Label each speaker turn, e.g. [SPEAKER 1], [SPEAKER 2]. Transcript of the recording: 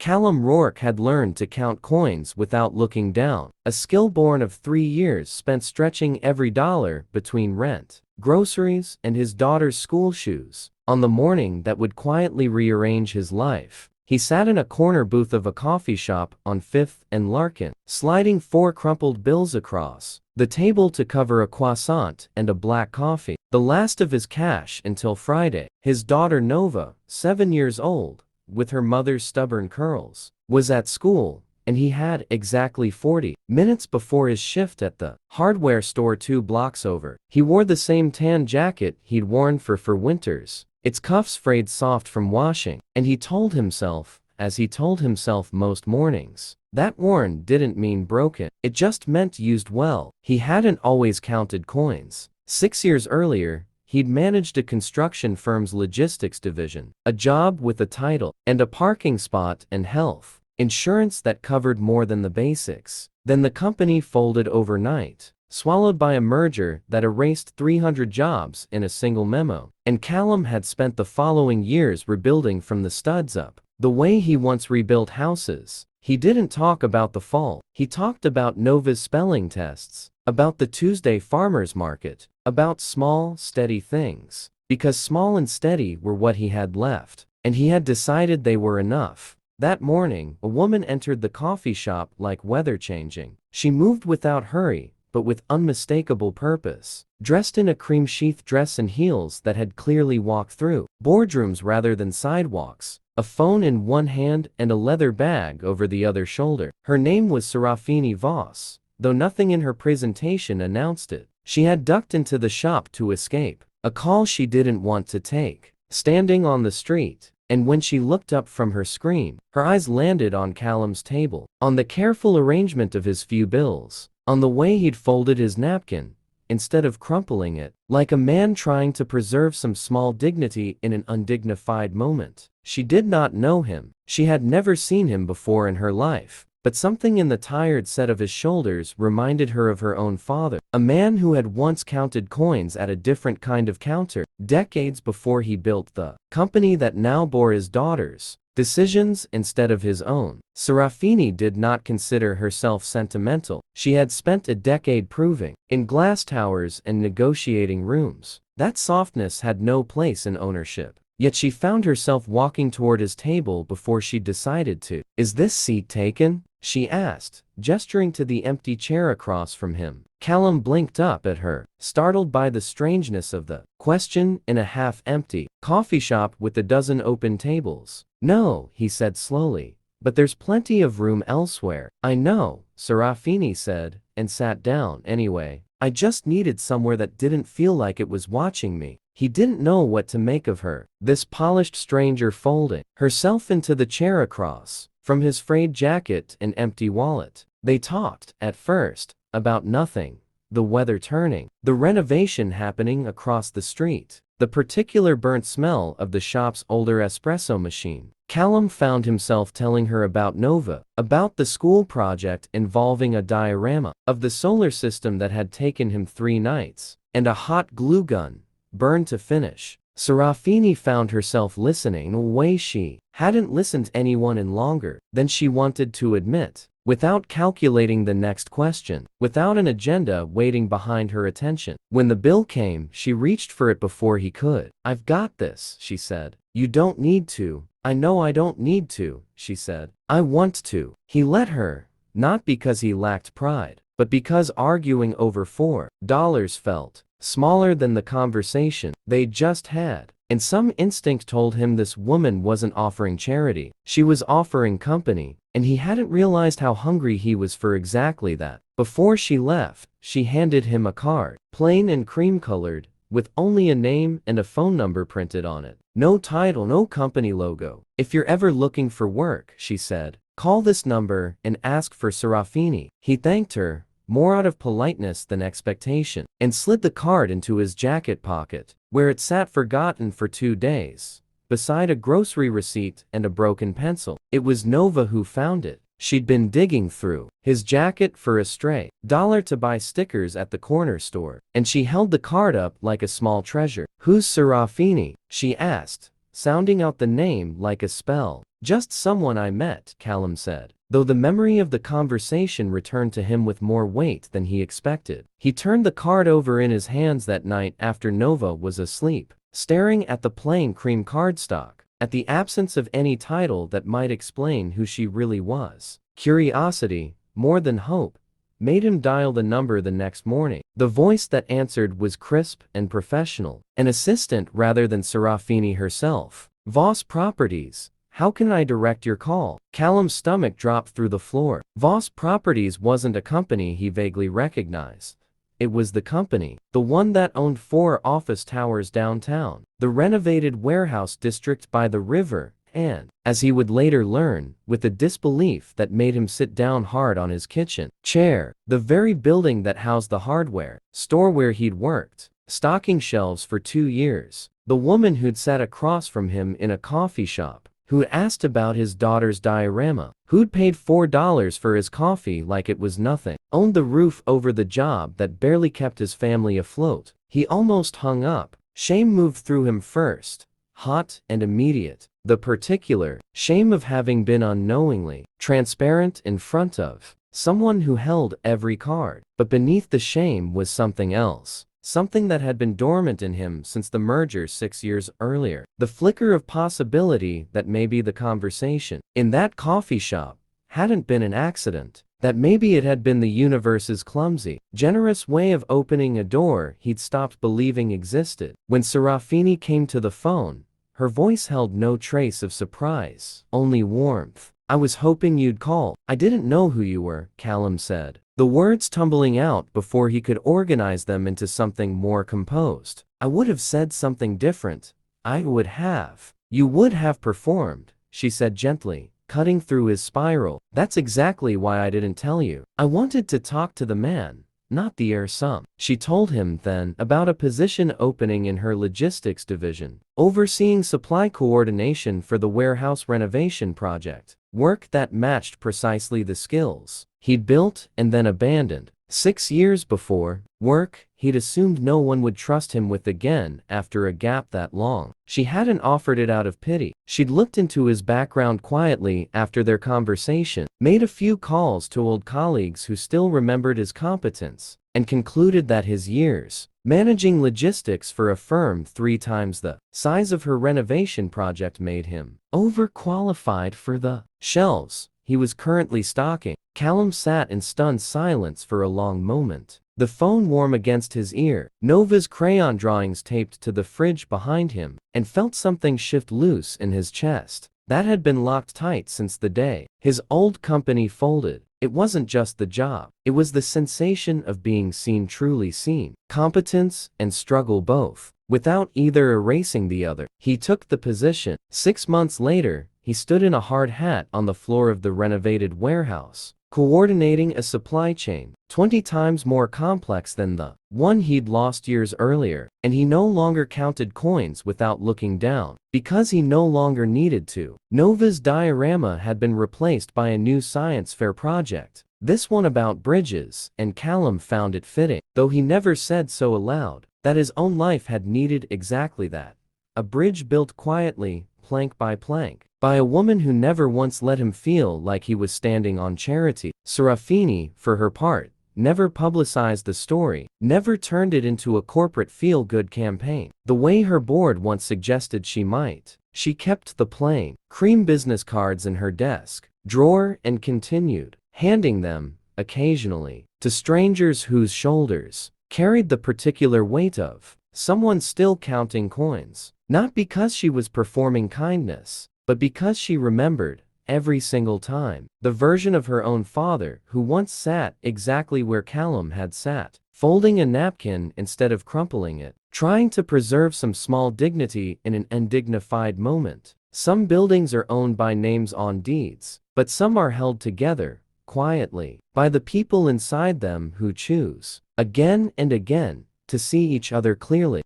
[SPEAKER 1] Callum Rourke had learned to count coins without looking down, a skill born of 3 years spent stretching every dollar between rent, groceries, and his daughter's school shoes. On the morning that would quietly rearrange his life, he sat in a corner booth of a coffee shop on 5th and Larkin, sliding 4 crumpled bills across the table to cover a croissant and a black coffee, the last of his cash until Friday. His daughter Nova, 7 years old, with her mother's stubborn curls, was at school, and he had exactly 40 minutes before his shift at the hardware store 2 blocks over. He wore the same tan jacket he'd worn for winters, its cuffs frayed soft from washing, and he told himself, as he told himself most mornings, that worn didn't mean broken, it just meant used well. He hadn't always counted coins. 6 years earlier, he'd managed a construction firm's logistics division, a job with a title, and a parking spot and health insurance that covered more than the basics. Then the company folded overnight, swallowed by a merger that erased 300 jobs in a single memo. And Callum had spent the following years rebuilding from the studs up, the way he once rebuilt houses. He didn't talk about the fall. He talked about Nova's spelling tests, about the Tuesday farmers market, about small, steady things, because small and steady were what he had left, and he had decided they were enough. That morning, a woman entered the coffee shop like weather changing. She moved without hurry, but with unmistakable purpose, dressed in a cream-sheath dress and heels that had clearly walked through boardrooms rather than sidewalks, a phone in one hand and a leather bag over the other shoulder. Her name was Serafini Voss, though nothing in her presentation announced it. She had ducked into the shop to escape a call she didn't want to take, standing on the street, and when she looked up from her screen, her eyes landed on Callum's table, on the careful arrangement of his few bills, on the way he'd folded his napkin, instead of crumpling it, like a man trying to preserve some small dignity in an undignified moment. She did not know him. She had never seen him before in her life, but something in the tired set of his shoulders reminded her of her own father, a man who had once counted coins at a different kind of counter, decades before he built the company that now bore his daughter's decisions instead of his own. Serafini did not consider herself sentimental. She had spent a decade proving, in glass towers and negotiating rooms, that softness had no place in ownership. Yet she found herself walking toward his table before she decided to. "Is this seat taken?" she asked, gesturing to the empty chair across from him. Callum blinked up at her, startled by the strangeness of the question in a half-empty coffee shop with a dozen open tables. "No," he said slowly, "but there's plenty of room elsewhere." "I know," Serafini said, and sat down anyway. "I just needed somewhere that didn't feel like it was watching me." He didn't know what to make of her, this polished stranger folding herself into the chair across from his frayed jacket and empty wallet. They talked, at first, about nothing, the weather turning, the renovation happening across the street, the particular burnt smell of the shop's older espresso machine. Callum found himself telling her about Nova, about the school project involving a diorama of the solar system that had taken him 3 nights, and a hot glue gun, burned to finish. Serafini found herself listening in a way she hadn't listened to anyone in longer than she wanted to admit, without calculating the next question, without an agenda waiting behind her attention. When the bill came, she reached for it before he could. "I've got this," she said. "You don't need to." "I know I don't need to," she said. "I want to." He let her, not because he lacked pride, but because arguing over $4 felt smaller than the conversation they'd just had. And some instinct told him this woman wasn't offering charity, she was offering company, and he hadn't realized how hungry he was for exactly that. Before she left, she handed him a card, plain and cream-colored, with only a name and a phone number printed on it. No title, no company logo. "If you're ever looking for work," she said, "call this number and ask for Serafini." He thanked her, more out of politeness than expectation, and slid the card into his jacket pocket, where it sat forgotten for 2 days, beside a grocery receipt and a broken pencil. It was Nova who found it. She'd been digging through his jacket for a stray dollar to buy stickers at the corner store, and she held the card up like a small treasure. "Who's Serafini?" she asked, sounding out the name like a spell. Just someone I met, Callum said, though the memory of the conversation returned to him with more weight than he expected. He turned the card over in his hands that night after Nova was asleep, staring at the plain cream cardstock, at the absence of any title that might explain who she really was. Curiosity, more than hope, made him dial the number the next morning. The voice that answered was crisp and professional, an assistant rather than Serafini herself. Voss Properties. How can I direct your call? Callum's stomach dropped through the floor. Voss Properties wasn't a company he vaguely recognized. It was the company, the one that owned 4 office towers downtown, the renovated warehouse district by the river, and, as he would later learn, with a disbelief that made him sit down hard on his kitchen chair, the very building that housed the hardware store where he'd worked, stocking shelves for 2 years, the woman who'd sat across from him in a coffee shop, who'd asked about his daughter's diorama, who'd paid $4 for his coffee like it was nothing, owned the roof over the job that barely kept his family afloat. He almost hung up. Shame moved through him first, hot and immediate. The particular shame of having been unknowingly transparent in front of someone who held every card. But beneath the shame was something else. Something that had been dormant in him since the merger 6 years earlier. The flicker of possibility that maybe the conversation in that coffee shop hadn't been an accident. That maybe it had been the universe's clumsy, generous way of opening a door he'd stopped believing existed. When Serafini came to the phone, her voice held no trace of surprise, only warmth. I was hoping you'd call. I didn't know who you were, Callum said, the words tumbling out before he could organize them into something more composed. I would have said something different. I would have. You would have performed, she said gently, cutting through his spiral. That's exactly why I didn't tell you. I wanted to talk to the man, not the heir sum. She told him then about a position opening in her logistics division, overseeing supply coordination for the warehouse renovation project, work that matched precisely the skills he'd built and then abandoned 6 years before, work he'd assumed no one would trust him with again after a gap that long. She hadn't offered it out of pity. She'd looked into his background quietly after their conversation, made a few calls to old colleagues who still remembered his competence, and concluded that his years managing logistics for a firm 3 times the size of her renovation project made him overqualified for the shelves he was currently stocking. Callum sat in stunned silence for a long moment, the phone warm against his ear, Nova's crayon drawings taped to the fridge behind him, and felt something shift loose in his chest. That had been locked tight since the day his old company folded. It wasn't just the job, it was the sensation of being seen, truly seen, competence and struggle both, without either erasing the other. He took the position. 6 months later, he stood in a hard hat on the floor of the renovated warehouse, coordinating a supply chain 20 times more complex than the one he'd lost years earlier, and he no longer counted coins without looking down, because he no longer needed to. Nova's diorama had been replaced by a new science fair project, this one about bridges, and Callum found it fitting, though he never said so aloud, that his own life had needed exactly that. A bridge built quietly, plank by plank, by a woman who never once let him feel like he was standing on charity. Serafini, for her part, never publicized the story, never turned it into a corporate feel-good campaign, the way her board once suggested she might. She kept the plain, cream business cards in her desk drawer and continued handing them, occasionally, to strangers whose shoulders carried the particular weight of someone still counting coins, not because she was performing kindness, but because she remembered, every single time, the version of her own father who once sat exactly where Callum had sat, folding a napkin instead of crumpling it, trying to preserve some small dignity in an undignified moment. Some buildings are owned by names on deeds, but some are held together, quietly, by the people inside them who choose, again and again, to see each other clearly.